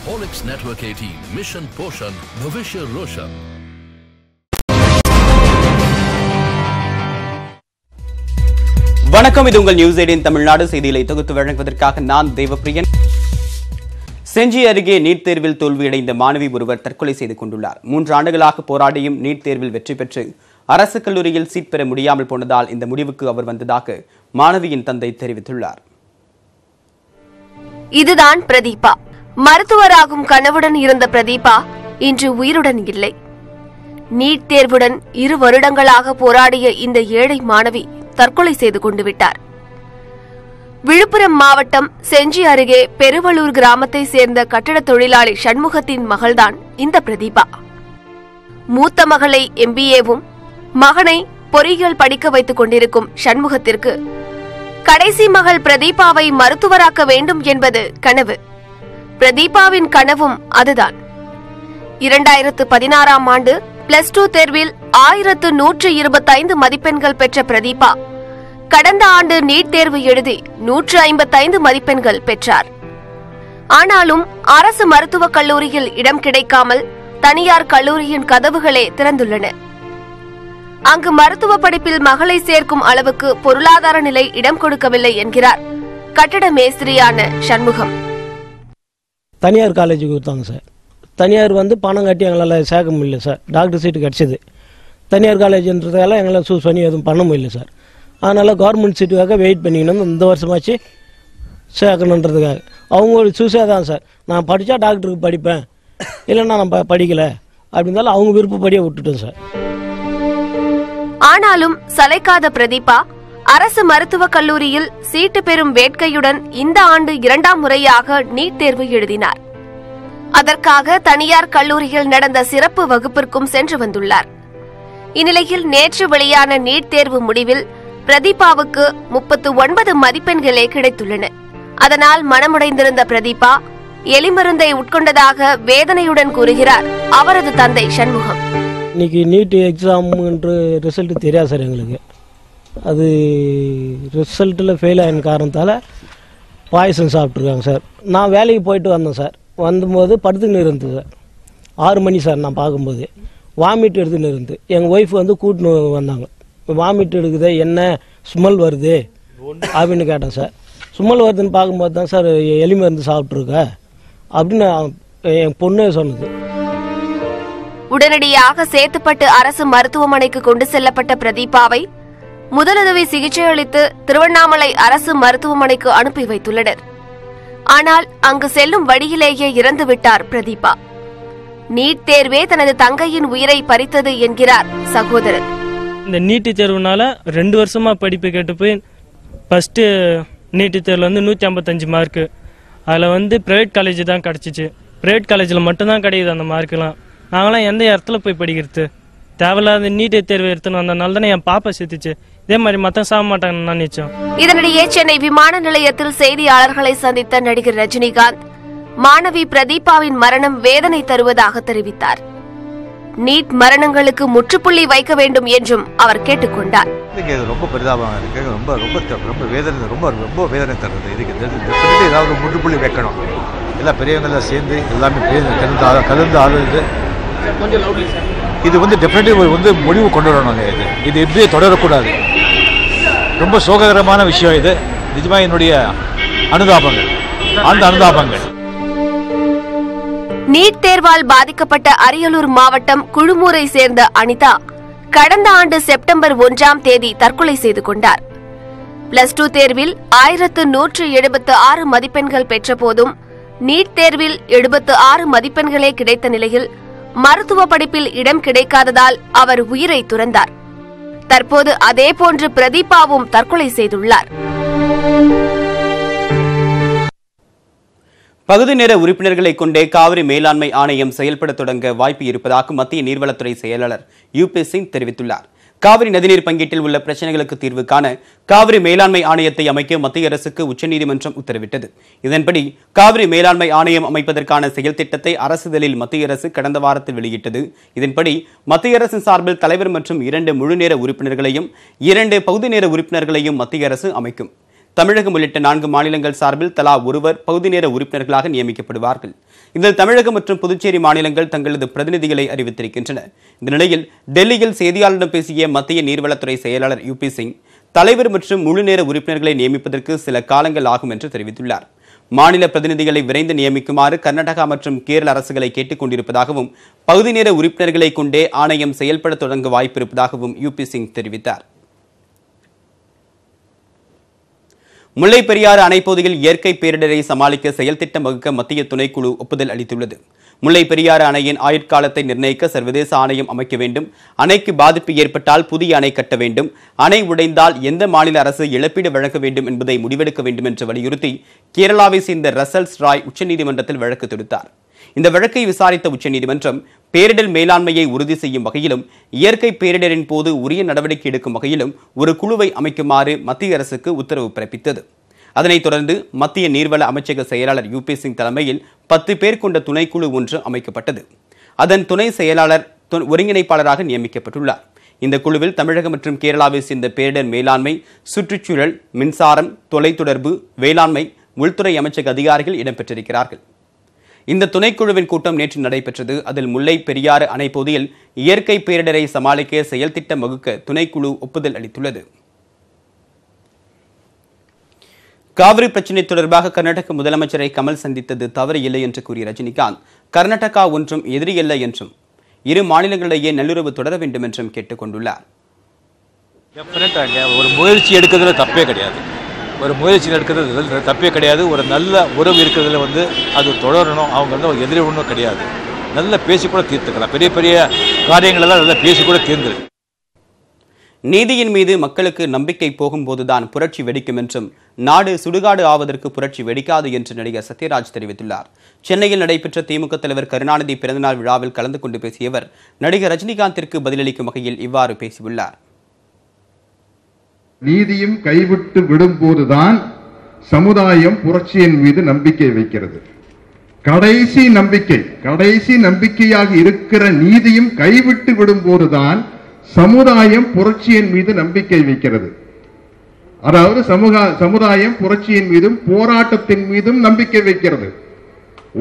Horlicks Network 18, Mission Poshan, Bhavishya Roshan. வணக்கம், இது உங்கள் நியூஸ் 18 தமிழ்நாடு செய்திகளை தொகுத்து வழங்குவதற்காக நான் தேவப்பிரியன். செஞ்சி அருகே நீட் தேர்வில் தோல்வியடைந்த மாணவி ஒருவர் தற்கொலை செய்து கொண்டுள்ளார். 3 ஆண்டுகளாக போராடியும் நீட் தேர்வில் வெற்றி பெற்று அரசு கல்லூரியில் சீட் பெற முடியாமல் போனதால் இந்த முடிவுக்கு அவர் வந்ததாக மாணவியின் தந்தை தெரிவித்துள்ளார். இதுதான் பிரதீபா. மருத்துவராகும் கனவுடன் இருந்த பிரதீபா இன்று உயிருடன் இல்லை. நீட் தேர்வுடன் 2 வருடங்களாக போராடிய இந்த ஏழை மாணவி தற்கொலை செய்து கொண்டு விட்டார். விழுப்புரம் மாவட்டம் செஞ்சி அருகே பெருவளூர் கிராமத்தை சேர்ந்த கட்டட தொழிலாளி சண்முகத்தின் மகள்தான் இந்த பிரதீபா. மூத்த மகளை MBAவும் மகனை பொறியியல் படிக்க வைத்துக் கொண்டிருக்கும் சண்முகத்திற்கு கடைசி மகள் பிரதீபாவை மருத்துவராக்க வேண்டும் என்பது கனவு. பிரதீபாவின் கனவும் அதுதான். 2016ஆம் ஆண்டு +2 தேர்வில் 1125 மதிப்பெண்கள் பெற்ற பிரதீபா கடந்த ஆண்டு நீட் தேர்வு எழுதி 155 மதிப்பெண்கள் பெற்றார். ஆனாலும் அரசு மருத்துவக் கல்லூரியில் இடம் கிடைக்காமல் தனியார் கல்லூரியின் கதவுகளே திறந்துள்ளன. அங்கு மருத்துவ படிப்பில் மகளை சேர்க்கும் அளவுக்கு பொருளாதார நிலை இடம் கொடுக்கவில்லை என்கிறார் கட்டட மேஸ்திரியான சண்முகம். தனியார் காலேஜுக்கு கொடுத்தாங்க சார். தனியார் பணம் கட்டி எங்களால் சேர்க்க முடியல சார். டாக்டர் சீட்டு கிடச்சிது. தனியார் காலேஜ்ன்றதால எங்களால் சூஸ் பண்ணி எதுவும் பண்ண முடியல சார். அதனால் கவர்மெண்ட் சீட்டுக்காக வெயிட் பண்ணிக்கணும். இந்த வருஷமாச்சு சேர்க்கணுன்றதுக்காக அவங்க சூஸே தான் சார். நான் படித்தா டாக்டருக்கு படிப்பேன், இல்லைன்னா நான் படிக்கலை அப்படின்னாலும் அவங்க விருப்பப்படியே விட்டுட்டோம் சார். ஆனாலும் சளைக்காத பிரதீபா அரசு மருத்துவக் கல்லூரியில் சீட்டு பெறும் வேட்கையுடன் இந்த ஆண்டு 2ஆம் முறையாக நீட் தேர்வு எழுதினார். அதற்காக தனியார் கல்லூரியில் நடந்த சிறப்பு வகுப்பிற்கும் சென்று வந்துள்ளார். இந்நிலையில் நேற்று வெளியான நீட் தேர்வு முடிவில் பிரதீபாவுக்கு 39 மதிப்பெண்களே கிடைத்துள்ளன. அதனால் மனமுடைந்திருந்த பிரதீபா எலிமருந்தை உட்கொண்டதாக வேதனையுடன் கூறுகிறார் அவரது தந்தை சண்முகம். இன்னைக்கு நீட் எக்ஸாம் ரிசல்ட் தெரியாது சார். எங்களுக்கு அது ரிசல்ட்டில் ஃபெயில் ஆகின காரணத்தால் பாய்சன் சாப்பிட்ருக்காங்க சார். நான் வேலைக்கு போயிட்டு வந்தேன் சார். வந்தபோது படுத்துன்னு இருந்தது சார். 6 மணி சார். நான் பார்க்கும்போது வாமிட் எடுத்துன்னு இருந்து எங்கள் ஒய்ஃப் கூட்டின்னு வந்தாங்க. வாமிட் எடுக்குது, என்ன ஸ்மெல் வருது அப்படின்னு கேட்டேன் சார். ஸ்மெல் வருதுன்னு பார்க்கும்போது தான் சார் எலி மருந்து சாப்பிட்ருக்க அப்படின்னு என் பொண்ணே சொன்னது. உடனடியாக சேத்துப்பட்டு அரசு மருத்துவமனைக்கு கொண்டு செல்லப்பட்ட பிரதீபாவை முதலுதவி சிகிச்சை அளித்து திருவண்ணாமலை அரசு மருத்துவமனைக்கு அனுப்பி வைத்துள்ளனர். ஆனால் அங்கு செல்லும் வழியிலேயே இறந்துவிட்டார் பிரதீபா. நீட் தேர்வே தனது தங்கையின் உயிரை பறித்தது என்கிறார் சகோதரர். இந்த நீட் தேர்வுனால 2 வருஷமா படிப்பு கேட்டு போய் ஃபர்ஸ்ட் நீட் தேர்வில் 155 மார்க்கு. அதில் பிரைவேட் காலேஜ் தான் கிடச்சிச்சு. பிரைவேட் காலேஜில் மட்டும்தான் கிடைக்குது அந்த மார்க்கெலாம். நாங்களாம் எந்த இடத்துல போய் படிக்கிறது? தேவையில்லாத நீட் தேர்வு எடுத்துன்னு வந்தனால தானே என் பாப்பா செத்துச்சு. இதே மாதிரி மத்தம் சாக மாட்டாங்கன்னு நான் நினைச்சோம். இதனிடையே சென்னை விமான நிலையத்தில் செய்தியாளர்களை சந்தித்த நடிகர் ரஜினிகாந்த் மாணவி பிரதீபாவின் மரணம் வேதனை தருவதாக தெரிவித்தார். நீட் மரணங்களுக்கு முற்றுப்புள்ளி வைக்க வேண்டும் என்றும் அவர் கேட்டுக்கொண்டார். ரொம்ப பரிதாபமாக இருக்கு. ரொம்ப வேதனை, ரொம்ப வேதனை தருது. இதுக்கு ஏதாவது முற்றுப்புள்ளி வைக்கணும். எல்லா பெரியவங்கள சேர்ந்து எல்லாமே கலந்து ஆளுது. இது டெஃபினெட்லி முடிவு கொண்டு வரணும். இது இப்படியே தொடரக்கூடாது. ரொம்ப சோககரமான விஷயம் இது. நிஜமா என்னுடைய அனுதாபங்கள், அந்த அனுதாபங்கள். நீட் தேர்வால் பாதிக்கப்பட்ட அரியலூர் மாவட்டம் குழுமூரை சேர்ந்த அனிதா கடந்த ஆண்டு செப்டம்பர் 1ஆம் தேதி தற்கொலை செய்து கொண்டார். +2 தேர்வில் 1176 மதிப்பெண்கள் பெற்ற போதும் நீட் தேர்வில் 76 மதிப்பெண்களே கிடைத்த நிலையில் மருத்துவ படிப்பில் இடம் கிடைக்காததால் அவர் உயிரை துறந்தார். தற்போது அதேபோன்று பிரதீபாவும் தற்கொலை செய்துள்ளார். பகுதி நேர உறுப்பினர்களை கொண்டே காவிரி மேலாண்மை ஆணையம் செயல்பட தொடங்க வாய்ப்பு இருப்பதாக மத்திய நீர்வளத்துறை செயலாளர் UP சிங் தெரிவித்துள்ளார். காவிரி நதிநீர் பங்கீட்டில் உள்ள பிரச்சனைகளுக்கு தீர்வு காண காவிரி மேலாண்மை ஆணையத்தை அமைக்க மத்திய அரசுக்கு உச்சநீதிமன்றம் உத்தரவிட்டது. இதன்படி காவிரி மேலாண்மை ஆணையம் அமைப்பதற்கான செயல் திட்டத்தை அரசிதழில் மத்திய அரசு கடந்த வாரத்தில் வெளியிட்டது. இதன்படி மத்திய அரசின் சார்பில் தலைவர் மற்றும் 2 முழுநேர உறுப்பினர்களையும் 2 பகுதி நேர உறுப்பினர்களையும் மத்திய அரசு அமைக்கும். தமிழகம் உள்ளிட்ட 4 மாநிலங்கள் சார்பில் தலா ஒருவர் பகுதி நேர உறுப்பினர்களாக நியமிக்கப்படுவார்கள். இதில் தமிழகம் மற்றும் புதுச்சேரி மாநிலங்கள் தங்களது பிரதிநிதிகளை அறிவித்திருக்கின்றன. இந்த நிலையில் டெல்லியில் செய்தியாளர்களிடம் பேசிய மத்திய நீர்வளத்துறை செயலாளர் யூபி சிங், தலைவர் மற்றும் முழு நேர உறுப்பினர்களை நியமிப்பதற்கு சில காலங்கள் ஆகும் என்று தெரிவித்துள்ளார். மாநில பிரதிநிதிகளை விரைந்து நியமிக்குமாறு கர்நாடகா மற்றும் கேரள அரசுகளை கேட்டுக் கொண்டிருப்பதாகவும், பகுதி நேர உறுப்பினர்களை கொண்டே ஆணையம் செயல்பட தொடங்க வாய்ப்பிருப்பதாகவும் யூபி சிங் தெரிவித்தார். முல்லை பெரியாறு அணைப்பகுதியில் இயற்கை பேரிடரை சமாளிக்க செயல் திட்டம் வகுக்க மத்திய துணைக்குழு ஒப்புதல் அளித்துள்ளது. முல்லை பெரியாறு அணையின் ஆயுட்காலத்தை நிர்ணயிக்க சர்வதேச ஆணையம் அமைக்க வேண்டும். அணைக்கு பாதிப்பு ஏற்பட்டால் புதிய அணை கட்ட வேண்டும். அணை உடைந்தால் எந்த மாநில அரசு இழப்பீடு வழங்க வேண்டும் என்பதை முடிவெடுக்க வேண்டும் என்று வலியுறுத்தி கேரளாவை சேர்ந்த ரசல்ஸ் ராய் உச்சநீதிமன்றத்தில் வழக்கு தொடுத்தார். இந்த வழக்கை விசாரித்த உச்சநீதிமன்றம் பேரிடர் மேலாண்மையை உறுதி செய்யும் வகையிலும் இயற்கை பேரிடரின் போது உரிய நடவடிக்கை எடுக்கும் வகையிலும் ஒரு குழுவை அமைக்குமாறு மத்திய அரசுக்கு உத்தரவு பிறப்பித்தது. அதனைத் தொடர்ந்து மத்திய நீர்வள அமைச்சக செயலாளர் யூபி சிங் தலைமையில் 10 பேர் கொண்ட துணைக்குழு ஒன்று அமைக்கப்பட்டது. அதன் துணை செயலாளர் ஒருங்கிணைப்பாளராக நியமிக்கப்பட்டுள்ளார். இந்த குழுவில் தமிழகம் மற்றும் கேரளாவை சேர்ந்த பேரிடர் மேலாண்மை, சுற்றுச்சூழல், மின்சாரம், தொலைத்தொடர்பு, வேளாண்மை, உள்துறை அமைச்சக அதிகாரிகள் இடம்பெற்றிருக்கிறார்கள். இந்த துணைக்குழுவின் கூட்டம் நேற்று நடைபெற்றது. அதில் முல்லை பெரியாறு அணை பகுதியில் இயற்கை பேரிடரை சமாளிக்க செயல் திட்டம் வகுக்க துணைக்குழு ஒப்புதல் அளித்துள்ளது. காவிரி பிரச்சினை தொடர்பாக கர்நாடக முதலமைச்சரை கமல் சந்தித்தது தவறு இல்லை என்று கூறிய ரஜினிகாந்த், கர்நாடகா ஒன்றும் எதிரியில்லை என்றும் இரு மாநிலங்களிடையே நல்லுறவு தொடர வேண்டும் என்றும் கேட்டுக் கொண்டுள்ளார். ஒரு முயற்சி எடுக்கிறதுல தப்பே கிடையாது. ஒரு முயற்சி எடுக்கிறது தப்பே கிடையாது. ஒரு நல்ல உறவு இருக்கிறதுல அது தொடரணும். அவங்க ஒரு எதிரி ஒன்றும் கிடையாது. நல்லா பேசி கூட தீர்த்துக்கலாம். பெரிய பெரிய காரியங்களெல்லாம் நல்லா பேசி கூட தீர்ந்துருக்கு. நீதியின் மீது மக்களுக்கு நம்பிக்கை போகும்போதுதான் புரட்சி வெடிக்கும் என்றும், நாடு சுடுகாடு ஆவதற்கு புரட்சி வெடிக்காது என்று நடிகர் சத்யராஜ் தெரிவித்துள்ளார். சென்னையில் நடைபெற்ற திமுக தலைவர் கருணாநிதி பிறந்தநாள் விழாவில் கலந்து கொண்டு பேசிய அவர் நடிகர் ரஜினிகாந்திற்கு பதிலளிக்கும் வகையில் இவ்வாறு பேசியுள்ளார். நீதியும் கைவிட்டு விடும்போதுதான் சமுதாயம் புரட்சியின் மீது நம்பிக்கை வைக்கிறது. கடைசி நம்பிக்கையாக இருக்கிற நீதியும் கைவிட்டு விடும்போதுதான் சமுதாயம் புரட்சியின் மீது நம்பிக்கை வைக்கிறது. அதாவது சமுதாயம் புரட்சியின் மீதும் போராட்டத்தின் மீதும் நம்பிக்கை வைக்கிறது.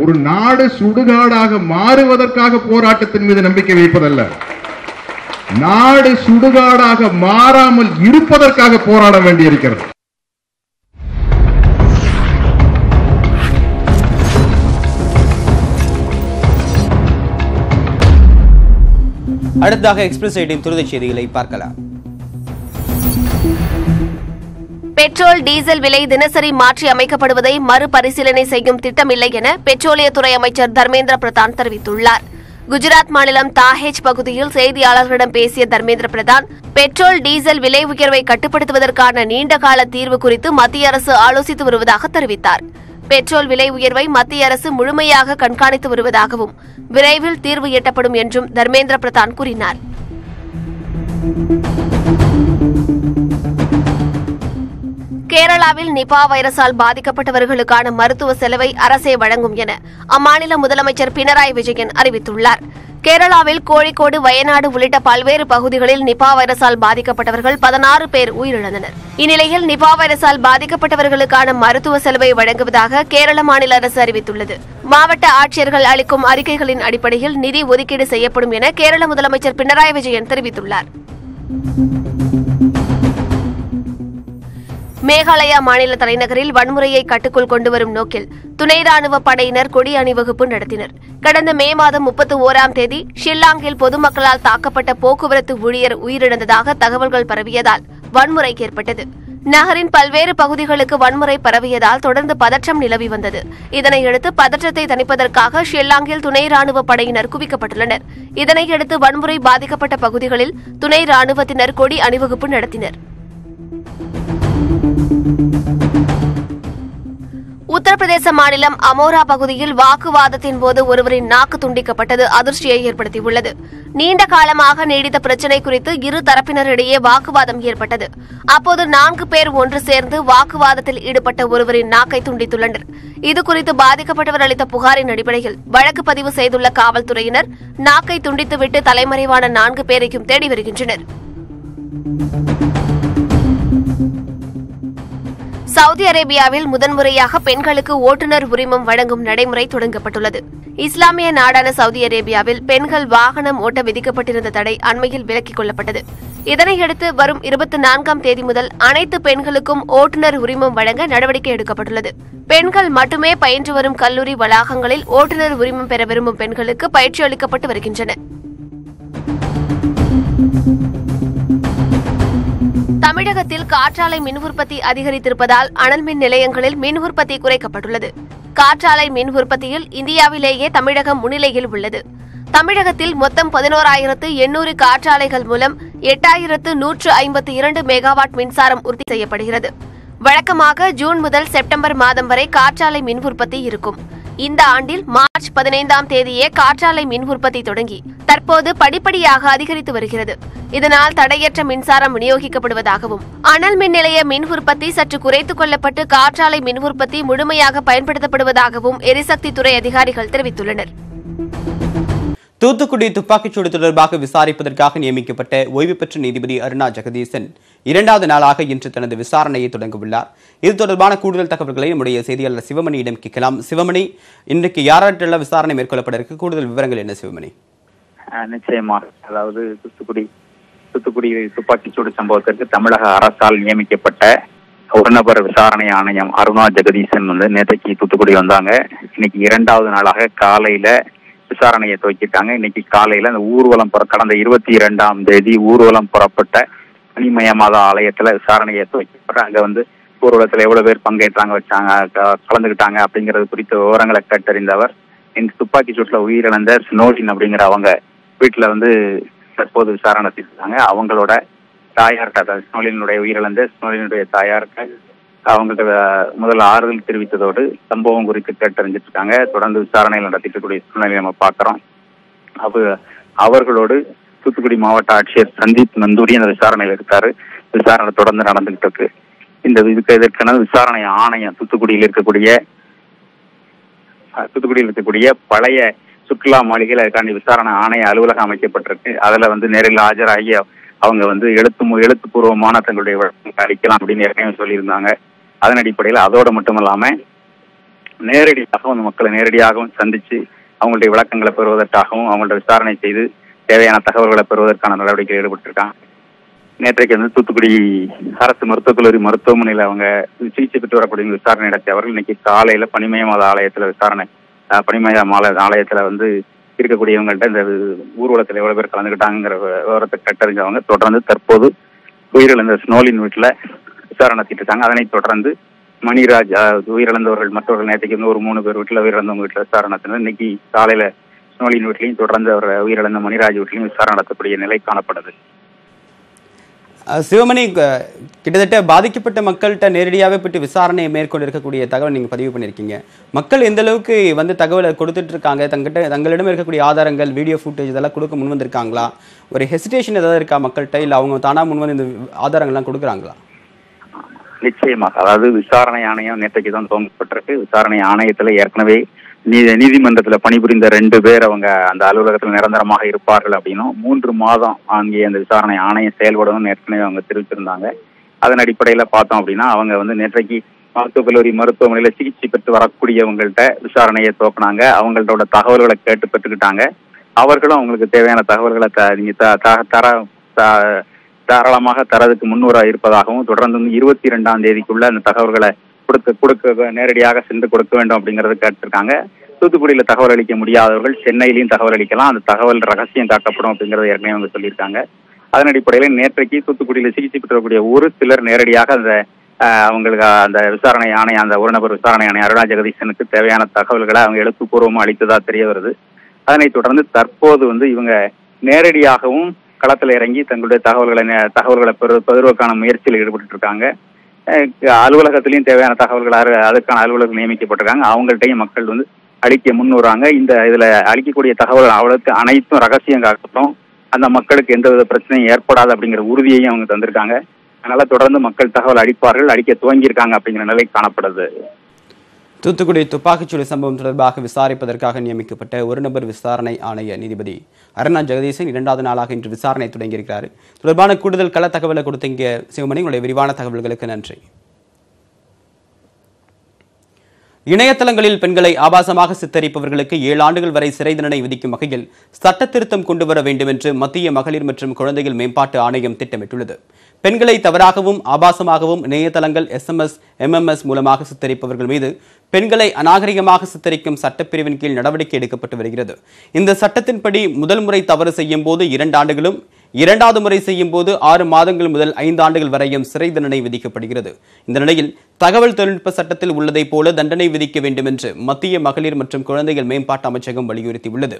ஒரு நாடு சுடுகாடாக மாறுவதற்காக போராட்டத்தின் மீது நம்பிக்கை வைப்பதல்ல, நாடு சுடுகாடாக மாறாமல் இருப்பதற்காக போராட வேண்டியிருக்கிறது. அடுத்ததாக எக்ஸ்பிரஸ் எயிட்டின் துரித செய்திகளை பார்க்கலாம். பெட்ரோல், டீசல் விலை தினசரி மாற்றி அமைக்கப்படுவதை மறுபரிசீலனை செய்யும் திட்டமில்லை என பெட்ரோலியத்துறை அமைச்சர் தர்மேந்திர பிரதான் தெரிவித்துள்ளார். குஜராத் மாநிலம் தாஹேஜ் பகுதியில் செய்தியாளர்களிடம் பேசிய தர்மேந்திர பிரதான், பெட்ரோல், டீசல் விலை உயர்வை கட்டுப்படுத்துவதற்கான நீண்டகால தீர்வு குறித்து மத்திய அரசு ஆலோசித்து வருவதாக தெரிவித்தார். பெட்ரோல் விலை உயர்வை மத்திய அரசு முழுமையாக கண்காணித்து வருவதாகவும் விரைவில் தீர்வு எட்டப்படும் என்றும் தர்மேந்திர பிரதான் கூறினார். கேரளாவில் நிபா வைரஸால் பாதிக்கப்பட்டவர்களுக்கான மருத்துவ செலவை அரசே வழங்கும் என அம்மாநில முதலமைச்சர் பினராயி விஜயன் அறிவித்துள்ளார். கேரளாவில் கோழிக்கோடு, வயநாடு உள்ளிட்ட பல்வேறு பகுதிகளில் நிபா வைரஸால் பாதிக்கப்பட்டவர்கள் 16 பேர் உயிரிழந்தனர். இந்நிலையில் நிபா வைரஸால் பாதிக்கப்பட்டவர்களுக்கான மருத்துவ செலவை வழங்குவதாக கேரள மாநில அரசு அறிவித்துள்ளது. மாவட்ட ஆட்சியர்கள் அளிக்கும் அறிக்கைகளின் அடிப்படையில் நிதி ஒதுக்கீடு செய்யப்படும் என கேரள முதலமைச்சர் பினராயி விஜயன் தெரிவித்துள்ளார். மேகாலயா மாநில தலைநகரில் வன்முறையை கட்டுக்குள் கொண்டுவரும் நோக்கில் துணை ராணுவ படையினர் கொடி அணிவகுப்பு நடத்தினர். கடந்த மே மாதம் 31ஆம் தேதி ஷில்லாங்கில் பொதுமக்களால் தாக்கப்பட்ட போக்குவரத்து ஊழியர் உயிரிழந்ததாக தகவல்கள் பரவியதால் வன்முறை ஏற்பட்டது. நகரின் பல்வேறு பகுதிகளுக்கு வன்முறை பரவியதால் தொடர்ந்து பதற்றம் நிலவி வந்தது. இதனையடுத்து பதற்றத்தை தணிப்பதற்காக ஷில்லாங்கில் துணை ராணுவ படையினர் குவிக்கப்பட்டுள்ளனர். இதனையடுத்து வன்முறை பாதிக்கப்பட்ட பகுதிகளில் துணை ராணுவத்தினர் கொடி அணிவகுப்பு நடத்தினர். உத்தரப்பிரதேச மாநிலம் அமோரா பகுதியில் வாக்குவாதத்தின் போது ஒருவரின் நாக்கு துண்டிக்கப்பட்டது அதிர்ச்சியை ஏற்படுத்தியுள்ளது. நீண்ட காலமாக நீடித்த பிரச்சினை குறித்து இரு தரப்பினரிடையே வாக்குவாதம் ஏற்பட்டது. அப்போது 4 பேர் ஒன்று சேர்ந்து வாக்குவாதத்தில் ஈடுபட்ட ஒருவரின் நாக்கை துண்டித்துள்ளனர். இதுகுறித்து பாதிக்கப்பட்டவர் அளித்த புகாரின் அடிப்படையில் வழக்கு பதிவு செய்துள்ள காவல்துறையினர் நாக்கை துண்டித்துவிட்டு தலைமறைவான 4 பேரையும் தேடி வருகின்றனர். சவுதி அரேபியாவில் முதன்முறையாக பெண்களுக்கு ஓட்டுநர் உரிமம் வழங்கும் நடைமுறை தொடங்கப்பட்டுள்ளது. இஸ்லாமிய நாடான சவுதி அரேபியாவில் பெண்கள் வாகனம் ஓட்ட விதிக்கப்பட்டிருந்த தடை அண்மையில் விலக்கிக் கொள்ளப்பட்டது. இதனையடுத்து வரும் 24ஆம் தேதி முதல் அனைத்து பெண்களுக்கும் ஓட்டுநர் உரிமம் வழங்க நடவடிக்கை எடுக்கப்பட்டுள்ளது. பெண்கள் மட்டுமே பயின்று வரும் கல்லூரி வளாகங்களில் ஓட்டுநர் உரிமம் பெற விரும்பும் பெண்களுக்கு பயிற்சி அளிக்கப்பட்டு வருகின்றன. தமிழகத்தில் காற்றாலை மின் உற்பத்தி அதிகரித்திருப்பதால் அனல் மின் நிலையங்களில் மின் உற்பத்தி குறைக்கப்பட்டுள்ளது. காற்றாலை மின் உற்பத்தியில் இந்தியாவிலேயே தமிழகம் முன்னிலையில் உள்ளது. தமிழகத்தில் மொத்தம் 11,800 காற்றாலைகள் மூலம் 8,152 மெகாவாட் மின்சாரம் உற்பத்தி செய்யப்படுகிறது. வழக்கமாக ஜூன் முதல் செப்டம்பர் மாதம் வரை காற்றாலை மின் உற்பத்தி இருக்கும். இந்த ஆண்டில் மார்ச் 15ஆம் தேதியே காற்றாலை மின் உற்பத்தி தொடங்கி தற்போது படிப்படியாக அதிகரித்து வருகிறது. இதனால் தடையற்ற மின்சாரம் விநியோகிக்கப்படுவதாகவும் அனல் மின் நிலைய மின் உற்பத்தி சற்று குறைத்துக் கொள்ளப்பட்டு காற்றாலை மின் உற்பத்தி முழுமையாக பயன்படுத்தப்படுவதாகவும் எரிசக்தித்துறை அதிகாரிகள் தெரிவித்துள்ளனர். தூத்துக்குடி துப்பாக்கிச்சூடு தொடர்பாக விசாரிப்பதற்காக நியமிக்கப்பட்ட ஓய்வு பெற்ற நீதிபதி அருணா ஜெகதீசன் 2வது நாளாக இன்று தனது விசாரணையை தொடங்கவுள்ளார். இது தொடர்பான கூடுதல் தகவல்களை நம்முடைய செய்தியாளர் சிவமணியிடம் கேட்கலாம். சிவமணி, இன்றைக்கு யாராட்டெல்லாம் விசாரணை மேற்கொள்ளப்பட இருக்கு? கூடுதல் விவரங்கள் என்ன சிவமணி? நிச்சயமாக, அதாவது தூத்துக்குடி துப்பாக்கிச்சூடு சம்பவத்திற்கு தமிழக அரசால் நியமிக்கப்பட்ட ஒரு நபர் விசாரணை ஆணையம் அருணா ஜெகதீசன் நேற்றைக்கு தூத்துக்குடி வந்தாங்க. இன்னைக்கு 2வது நாளாக காலையில விசாரணையை துவக்கிட்டாங்க. இன்னைக்கு காலையில அந்த ஊர்வலம் கடந்த 22ஆம் தேதி ஊர்வலம் புறப்பட்ட மணிமயமாத ஆலயத்துல விசாரணையை துவக்கப்பட்ட அங்க ஊர்வலத்துல எவ்வளவு பேர் பங்கேற்றாங்க கலந்துகிட்டாங்க அப்படிங்கிறது குறித்த விவரங்களை கேட்டறிந்தவர் இந்த துப்பாக்கி சூட்டுல உயிரிழந்த ஸ்னோலின் அப்படிங்கிற அவங்க வீட்டுல தற்போது விசாரணை செய்தாங்க. அவங்களோட தாயார்கிட்ட ஸ்னோலினுடைய உயிரிழந்த ஸ்னோலினுடைய தாயார்கிட்ட அவங்களுக்கு முதல்ல ஆறுதல் தெரிவித்ததோடு சம்பவம் குறித்து கேட்டறிஞ்சிட்டு இருக்காங்க. தொடர்ந்து விசாரணைகள் நடத்திட்டு கூடிய சூழ்நிலையை நம்ம பார்க்கிறோம். அவர்களோடு தூத்துக்குடி மாவட்ட ஆட்சியர் சந்தீப் நந்தூரி அந்த விசாரணையில் இருக்காரு. விசாரணை தொடர்ந்து நடந்துகிட்டு இருக்கு. இதற்கான விசாரணை ஆணையம் தூத்துக்குடியில் இருக்கக்கூடிய பழைய சுற்றுலா மாளிகையில் அதுக்காண்டி விசாரணை ஆணைய அலுவலகம் அமைக்கப்பட்டிருக்கு. அதுல நேரில் ஆஜராகி அவங்க எழுத்துப்பூர்வமான தங்களுடைய வழக்கங்களை அளிக்கலாம் அப்படின்னு ஏற்கனவே சொல்லியிருந்தாங்க. அதன் அடிப்படையில் அதோடு மட்டுமல்லாம நேரடியாக மக்களை நேரடியாகவும் சந்திச்சு அவங்களுடைய விளக்கங்களை பெறுவதற்காகவும் அவங்கள்ட்ட விசாரணை செய்து தேவையான தகவல்களை பெறுவதற்கான நடவடிக்கையில் ஈடுபட்டிருக்காங்க. நேற்றைக்கு தூத்துக்குடி அரசு மருத்துவக் கல்லூரி மருத்துவமனையில் அவங்க சிகிச்சை பெற்று வரக்கூடிய விசாரணை நடத்திய அவர்கள் இன்னைக்கு காலையில பனிமயமாத ஆலயத்துல விசாரணை ஆலயத்துல இருக்கக்கூடியவங்கள்ட்ட இந்த ஊர்வலத்தில் எவ்வளவு பேர் கலந்துக்கிட்டாங்கிற விவரத்தை கட்டறிஞ்சவங்க தொடர்ந்து தற்போது உயிரிழந்த ஸ்னோலின் வீட்டுல விசாரணை நடத்திட்டு இருக்காங்க. அதனைத் தொடர்ந்து மணிராஜ் உயிரிழந்தவர்கள் மற்றவர்கள் நேற்றைக்கு ஒரு 3 பேர் வீட்டுல உயிரிழந்தவங்க வீட்டுல விசாரணை நடத்தினர். இன்னைக்கு காலையில ஸ்னோலின் வீட்லையும் தொடர்ந்து அவர் உயிரிழந்த மணிராஜ் வீட்லையும் விசாரணை நடத்தக்கூடிய நிலை காணப்படுது. சிவமணி, கிட்டத்தட்ட பாதிக்கப்பட்ட மக்கள்கிட்ட நேரடியாகவே போயிட்டு விசாரணையை மேற்கொண்டு இருக்கக்கூடிய தகவல் நீங்க பதிவு பண்ணியிருக்கீங்க. மக்கள் எந்த அளவுக்கு தகவலை கொடுத்துட்டு இருக்காங்க? தங்களிடம் இருக்கக்கூடிய ஆதாரங்கள், வீடியோ ஃபுட்டேஜ் இதெல்லாம் கொடுக்க முன் வந்திருக்காங்களா? ஒரு ஹெசிடேஷன் ஏதாவது இருக்கா மக்கள்கிட்ட? இல்லை அவங்க தானா முன் வந்து இந்த ஆதாரங்கள்லாம் கொடுக்குறாங்களா? நிச்சயமாக, அதாவது விசாரணை ஆணையம் நேற்றைக்கு தான் துவங்கப்பட்டிருக்கு. விசாரணை ஆணையத்துல ஏற்கனவே நீதிமன்றத்துல பணிபுரிந்த 2 பேர் அவங்க அந்த அலுவலகத்தில் நிரந்தரமாக இருப்பார்கள் அப்படின்னும் 3 மாதம் அங்கே அந்த விசாரணை ஆணையம் செயல்படணும்னு ஏற்கனவே அவங்க தெரிவிச்சிருந்தாங்க. அதன் அடிப்படையில பார்த்தோம் அப்படின்னா அவங்க நேற்றைக்கு மருத்துவக் கல்லூரி மருத்துவமனையில சிகிச்சை பெற்று வரக்கூடியவங்கள்ட்ட விசாரணையை துவக்கினாங்க. அவங்களோட தகவல்களை கேட்டு பெற்றுக்கிட்டாங்க. அவர்களும் அவங்களுக்கு தேவையான தகவல்களை தாராளமாக தரதுக்கு முன்னுராக இருப்பதாகவும் தொடர்ந்து 22ஆம் தேதிக்குள்ள அந்த தகவல்களை கொடுக்க நேரடியாக சென்று கொடுக்க வேண்டும் அப்படிங்கறத கேட்டிருக்காங்க. தூத்துக்குடியில தகவல் அளிக்க முடியாதவர்கள் சென்னையிலையும் தகவல் அளிக்கலாம். அந்த தகவல் ரகசியம் காக்கப்படும் அப்படிங்கறத ஏற்கனவே அவங்க சொல்லியிருக்காங்க. அதன் அடிப்படையில நேற்றைக்கு தூத்துக்குடியில சிகிச்சை பெற்றக்கூடிய ஒரு சிலர் நேரடியாக அவங்களுக்கு அந்த விசாரணை ஆணையம் அந்த ஒரு நபர் விசாரணை ஆணையம் அருணா ஜெகதீசனுக்கு தேவையான தகவல்களை அவங்க எழுத்துப்பூர்வமா அளித்ததா தெரிய வருது. அதனைத் தொடர்ந்து தற்போது இவங்க நேரடியாகவும் களத்தில் இறங்கி தங்களுடைய தகவல்களை பெறுவதற்கான முயற்சியில் ஈடுபட்டு இருக்காங்க. அலுவலகத்திலையும் தேவையான தகவல்கள் அதுக்கான அலுவலகம் நியமிக்கப்பட்டிருக்காங்க. அவங்கள்ட்டையும் மக்கள் அளிக்க முன்னுறாங்க. இதுல அளிக்கக்கூடிய தகவல்கள் அவளுக்கு அனைத்தும் ரகசியம் காக்கப்படும், அந்த மக்களுக்கு எந்தவித பிரச்சனையும் ஏற்படாது அப்படிங்கிற உறுதியையும் அவங்க தந்திருக்காங்க. அதனால தொடர்ந்து மக்கள் தகவல் அளிக்க துவங்கியிருக்காங்க அப்படிங்கிற நிலை காணப்படுது. தூத்துக்குடி துப்பாக்கிச்சூடு சம்பவம் தொடர்பாக விசாரிப்பதற்காக நியமிக்கப்பட்ட ஒரு நபர் விசாரணை ஆணைய நீதிபதி அருணா ஜெகதீசன் 2வது நாளாக இன்று விசாரணை தொடங்கியிருக்கிறார். தொடர்பான கூடுதல் கள தகவலை கொடுத்தீங்க சிவமணி. உங்களுடைய விரிவான தகவல்களுக்கு நன்றி. இணையதளங்களில் பெண்களை ஆபாசமாக சித்தரிப்பவர்களுக்கு 7 ஆண்டுகள் வரை சிறை தண்டனை விதிக்கும் வகையில் சட்ட திருத்தம் கொண்டுவர வேண்டும் என்று மத்திய மகளிர் மற்றும் குழந்தைகள் மேம்பாட்டு ஆணையம் திட்டமிட்டுள்ளது. பெண்களை தவறாகவும் ஆபாசமாகவும் இணையதளங்கள் SMS, MMS மூலமாக சித்தரிப்பவர்கள் மீது பெண்களை அநாகரிகமாக சித்தரிக்கும் சட்டப்பிரிவின் கீழ் நடவடிக்கை எடுக்கப்பட்டு வருகிறது. இந்த சட்டத்தின்படி முதல் முறை தவறு செய்யும் போது 2 ஆண்டுகளும், இரண்டாவது முறை செய்யும் போது 6 மாதங்கள் முதல் 5 ஆண்டுகள் வரையும் சிறை தண்டனை விதிக்கப்படுகிறது. இந்த நிலையில் தகவல் தொழில்நுட்ப சட்டத்தில் உள்ளதைப் போல தண்டனை விதிக்க வேண்டும் என்று மத்திய மகளிர் மற்றும் குழந்தைகள் மேம்பாட்டு அமைச்சகம் வலியுறுத்தியுள்ளது.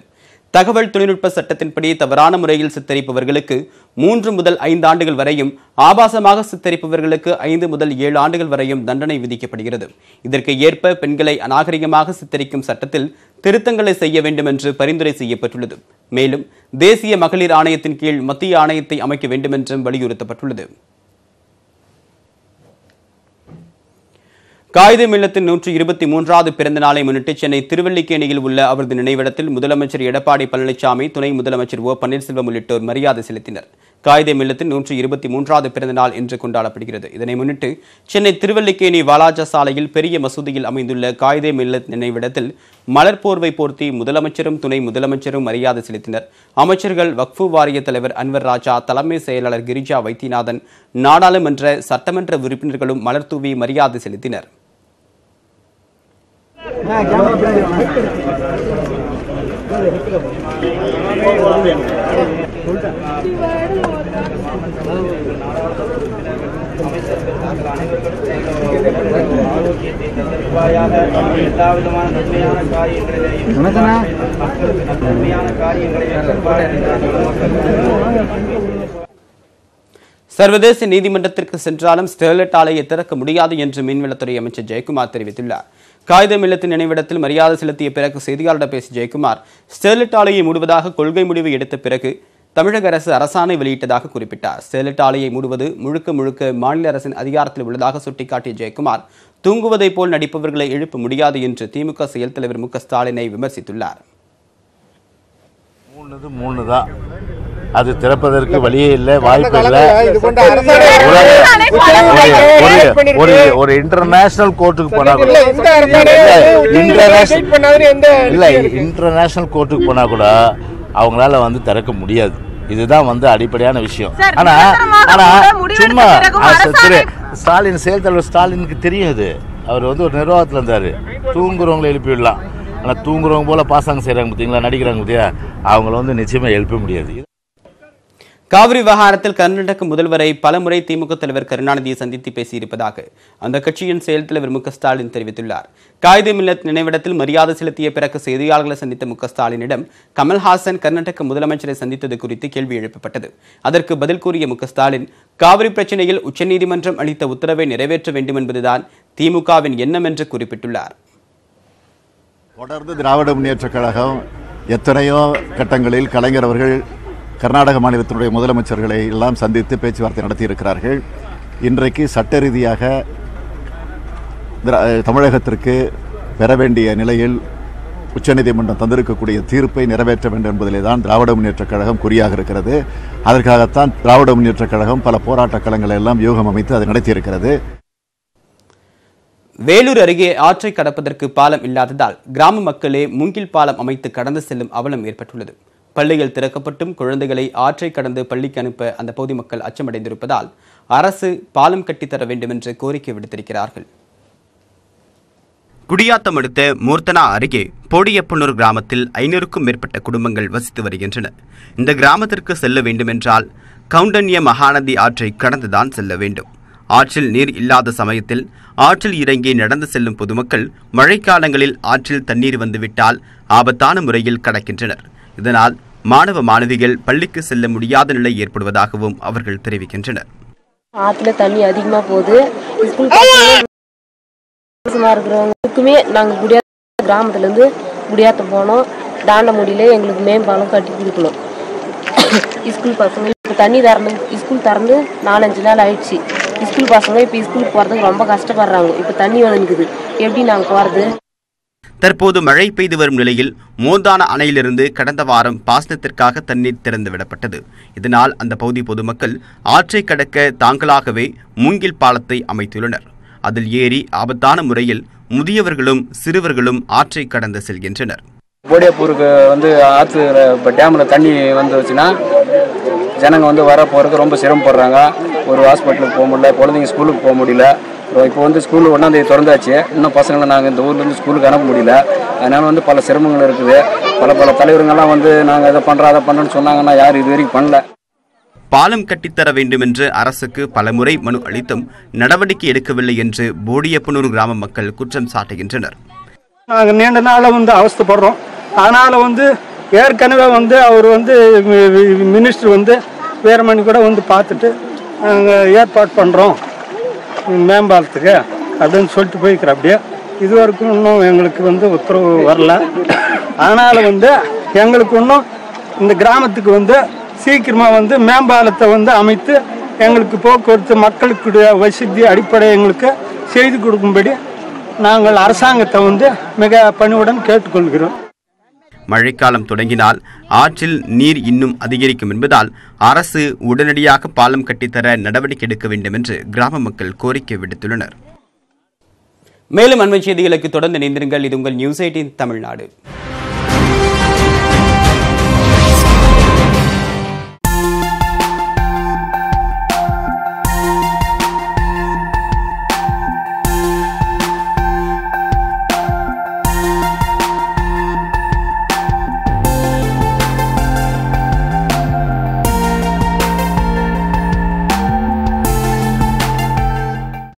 தகவல் தொழில்நுட்ப சட்டத்தின்படி தவறான முறையில் சித்தரிப்பவர்களுக்கு 3 முதல் 5 ஆண்டுகள் வரையும், ஆபாசமாக சித்தரிப்பவர்களுக்கு 5 முதல் 7 ஆண்டுகள் வரையும் தண்டனை விதிக்கப்படுகிறது. இதற்கு ஏற்ப பெண்களை அநாகரிகமாக சித்தரிக்கும் சட்டத்தில் திருத்தங்களை செய்ய வேண்டும் என்று பரிந்துரை செய்யப்பட்டுள்ளது. மேலும் தேசிய மகளிர் ஆணையத்தின் கீழ் மத்திய ஆணையத்தை அமைக்க வேண்டும் என்றும் வலியுறுத்தப்பட்டுள்ளது. காயிதே மில்லத்தின் 123வது பிறந்த நாளை முன்னிட்டு சென்னை திருவல்லிக்கேணியில் உள்ள அவரது நினைவிடத்தில் முதலமைச்சர் எடப்பாடி பழனிசாமி, துணை முதலமைச்சர் ஓ பன்னீர்செல்வம் உள்ளிட்டோர் மரியாதை செலுத்தினர். காயிதே மில்லத்தின் 123வது பிறந்த நாள் இன்று கொண்டாடப்படுகிறது. இதனை முன்னிட்டு சென்னை திருவல்லிக்கேணி வாலாஜா சாலையில் பெரிய மசூதியில் அமைந்துள்ள காயிதே மில்லத் நினைவிடத்தில் மலர் போர்வை போர்த்தி முதலமைச்சரும் துணை முதலமைச்சரும் மரியாதை செலுத்தினர். அமைச்சர்கள், வக்ஃபு வாரிய தலைவர் அன்வர் ராஜா, தலைமை செயலாளர் கிரிஜா வைத்தியநாதன், நாடாளுமன்ற சட்டமன்ற உறுப்பினர்களும் மலர் தூவி மரியாதை செலுத்தினர். சர்வதேச நீதிமன்றத்திற்கு சென்றாலும் ஸ்டெர்லைட் ஆலையை திறக்க முடியாது என்று மீன்வளத்துறை அமைச்சர் ஜெயக்குமார் தெரிவித்துள்ளார். காயிதே மில்லத்தின் நினைவிடத்தில் மரியாதை செலுத்திய பிறகு செய்தியாளர்களிடம் பேசிய ஜெயக்குமார், ஸ்டெர்லைட் ஆலையை மூடுவதாக கொள்கை முடிவு எடுத்த பிறகு தமிழக அரசு அரசாணை வெளியிட்டதாக குறிப்பிட்டார். ஸ்டெர்லைட் ஆலையை மூடுவது முழுக்க முழுக்க மாநில அரசின் அதிகாரத்தில் உள்ளதாக சுட்டிக்காட்டிய ஜெயக்குமார், தூங்குவதைப் போல் நடிப்பவர்களை எழுப்ப முடியாது என்று திமுக செயல் தலைவர் மு க ஸ்டாலினை விமர்சித்துள்ளார். அது திறப்பதற்கு வழியே இல்லை, வாய்ப்பு இல்லை. ஒரு இன்டர்நேஷனல் கோர்ட்டுக்கு போனா கூட இன்டர்நேஷனல் கோர்ட்டுக்கு போனா கூட அவங்களால வந்து திறக்க முடியாது. இதுதான் வந்து அடிப்படையான விஷயம். ஆனா சும்மா ஸ்டாலின், செயல் தலைவர் ஸ்டாலினுக்கு தெரியும். இது அவர் வந்து ஒரு நிர்வாகத்தில் இருந்தாரு. தூங்குறவங்களை எழுப்பி விடலாம், ஆனா தூங்குறவங்க போல பாசாங்க செய்யறாங்க பார்த்தீங்களா, நடிக்கிறாங்க பார்த்தியா, அவங்கள வந்து நிச்சயமா எழுப்ப முடியாது. காவிரி விவகாரத்தில் கர்நாடக முதல்வரை பலமுறை திமுக தலைவர் கருணாநிதியை சந்தித்து பேசியிருப்பதாக அந்த கட்சியின் செயல் தலைவர் மு க ஸ்டாலின் தெரிவித்துள்ளார். காயிதே மில்லத் நினைவிடத்தில் மரியாதை செலுத்திய பிறகு செய்தியாளர்களை சந்தித்த மு க ஸ்டாலினிடம் கமல்ஹாசன் கர்நாடக முதலமைச்சரை சந்தித்தது குறித்து கேள்வி எழுப்பப்பட்டது. அதற்கு பதில் கூறிய மு க ஸ்டாலின், காவிரி பிரச்சனையில் உச்சநீதிமன்றம் அளித்த உத்தரவை நிறைவேற்ற வேண்டும் என்பதுதான் திமுகவின் எண்ணம் என்று குறிப்பிட்டுள்ளார். தொடர்ந்து திராவிட முன்னேற்ற கழகம் எத்தனையோ கட்டங்களில் கலைஞர் அவர்கள் கர்நாடக மாநிலத்தினுடைய முதலமைச்சர்களை எல்லாம் சந்தித்து பேச்சுவார்த்தை நடத்தியிருக்கிறார்கள். இன்றைக்கு சட்ட ரீதியாக தமிழகத்திற்கு பெற வேண்டிய நிலையில் உச்சநீதிமன்றம் தந்திருக்கக்கூடிய தீர்ப்பை நிறைவேற்ற வேண்டும் என்பதிலே தான் திராவிட முன்னேற்ற கழகம் குறியாக இருக்கிறது. அதற்காகத்தான் திராவிட முன்னேற்ற கழகம் பல போராட்ட களங்களை எல்லாம் யூகம் அமைத்து அதை நடத்தியிருக்கிறது. வேலூர் அருகே ஆற்றை கடப்பதற்கு பாலம் இல்லாததால் கிராம மக்களே மூங்கில் பாலம் அமைத்து கடந்து செல்லும் அவலம் ஏற்பட்டுள்ளது. பள்ளிகள் திறக்கப்பட்டும் குழந்தைகளை ஆற்றை கடந்து பள்ளிக்கு அனுப்ப அந்த பகுதி மக்கள் அச்சமடைந்திருப்பதால் அரசு பாலம் கட்டித்தர வேண்டும் என்று கோரிக்கை விடுத்திருக்கிறார்கள். குடியாத்தம் அடுத்த மூர்த்தனா அருகே போடியப்பனூர் கிராமத்தில் 500க்கும் மேற்பட்ட குடும்பங்கள் வசித்து வருகின்றன. இந்த கிராமத்திற்கு செல்ல வேண்டுமென்றால் கவுண்டன்ய மகாநதி ஆற்றை கடந்துதான் செல்ல வேண்டும். ஆற்றில் நீர் இல்லாத சமயத்தில் ஆற்றில் இறங்கி நடந்து செல்லும் பொதுமக்கள் மழைக்காலங்களில் ஆற்றில் தண்ணீர் வந்துவிட்டால் ஆபத்தான முறையில் கடக்கின்றனர். இதனால் மாணவ மாணவிகள் பள்ளிக்கு செல்ல முடியாத நிலை ஏற்படுவதாகவும் அவர்கள் தெரிவிக்கின்றனர். ஆற்றுல தண்ணி அதிகமாக போகுது. இருக்கிறவங்களுக்குமே நாங்கள் குடியாத்த கிராமத்துலேருந்து குடியாத்தம் போனோம். தாண்ட முடியல, எங்களுக்கு மேம்பாலம் கட்டி கொடுக்கணும். ஸ்கூல் பசங்க இப்போ தண்ணி திறந்து ஸ்கூல் திறந்து 4-5 நாள் ஆயிடுச்சு. ஸ்கூல் பசங்க இப்போ ஸ்கூலுக்கு போகிறதுக்கு ரொம்ப கஷ்டப்படுறாங்க. இப்போ தண்ணி வந்துக்குது, எப்படி நாங்கள் போகிறது? தற்போது மழை பெய்து வரும் நிலையில் மோந்தான அணையிலிருந்து கடந்த வாரம் பாசனத்திற்காக தண்ணீர் திறந்துவிடப்பட்டது. இதனால் அந்த பகுதி பொதுமக்கள் ஆற்றை கடக்க தாங்களாகவே மூங்கில் பாலத்தை அமைத்துள்ளனர். அதில் ஏறி ஆபத்தான முறையில் முதியவர்களும் சிறுவர்களும் ஆற்றை கடந்து செல்கின்றனர். போடியாப்பூருக்கு ஆற்று டேமில் தண்ணி வந்துச்சுன்னா ஜனங்க வர போகிறதுக்கு ரொம்ப சிரமப்படுறாங்க. ஒரு ஹாஸ்பிட்டலுக்கு போக முடியல, குழந்தைங்க ஸ்கூலுக்கு போக முடியல. இப்போ ஸ்கூல் 1ஆம் தேதி திறந்தாச்சு, இன்னும் பசங்களை நாங்கள் இந்த ஊர்லேருந்து ஸ்கூலுக்கு அனுப்ப முடியல. அதனால பல சிரமங்கள் இருக்குது. பல தலைவர்கள்லாம் நாங்கள் இதை பண்ணுறோம் அதை பண்ணுறோன்னு சொன்னாங்கன்னா யாரும் இது வரைக்கும் பண்ணல. பாலம் கட்டித்தர வேண்டும் என்று அரசுக்கு பலமுறை மனு அளித்தும் நடவடிக்கை எடுக்கவில்லை என்று போடியப்பனூர் கிராம மக்கள் குற்றம் சாட்டுகின்றனர். நாங்கள் நீண்ட நாளாக அவஸ்தைப்படுறோம். அதனால் ஏற்கனவே அவர் மினிஸ்டர் வீரமணி கூட பார்த்துட்டு நாங்கள் ஏற்பாடு பண்ணுறோம் மேம்பாலத்துக்கு அப்படின்னு சொல்லிட்டு போய்க்கிறோம். அப்படியே இது வரைக்கும் இன்னும் எங்களுக்கு உத்தரவு வரல. அதனால் எங்களுக்கு இன்னும் இந்த கிராமத்துக்கு சீக்கிரமாக மேம்பாலத்தை அமைத்து எங்களுக்கு போக்குவரத்து மக்களுக்குடைய வசதி அடிப்படை எங்களுக்கு செய்து கொடுக்கும்படி நாங்கள் அரசாங்கத்தை மிக பணிவுடன் கேட்டுக்கொள்கிறோம். மழைக்காலம் தொடங்கினால் ஆற்றில் நீர் இன்னும் அதிகரிக்கும் என்பதால் அரசு உடனடியாக பாலம் கட்டித்தர நடவடிக்கை எடுக்க வேண்டும் என்று கிராம மக்கள் கோரிக்கை விடுத்துள்ளனர். மேலும் அண்மை செய்திகளுக்கு தொடர்ந்து இணைந்திருங்கள். இது உங்கள் நியூஸ் 18 தமிழ்நாடு.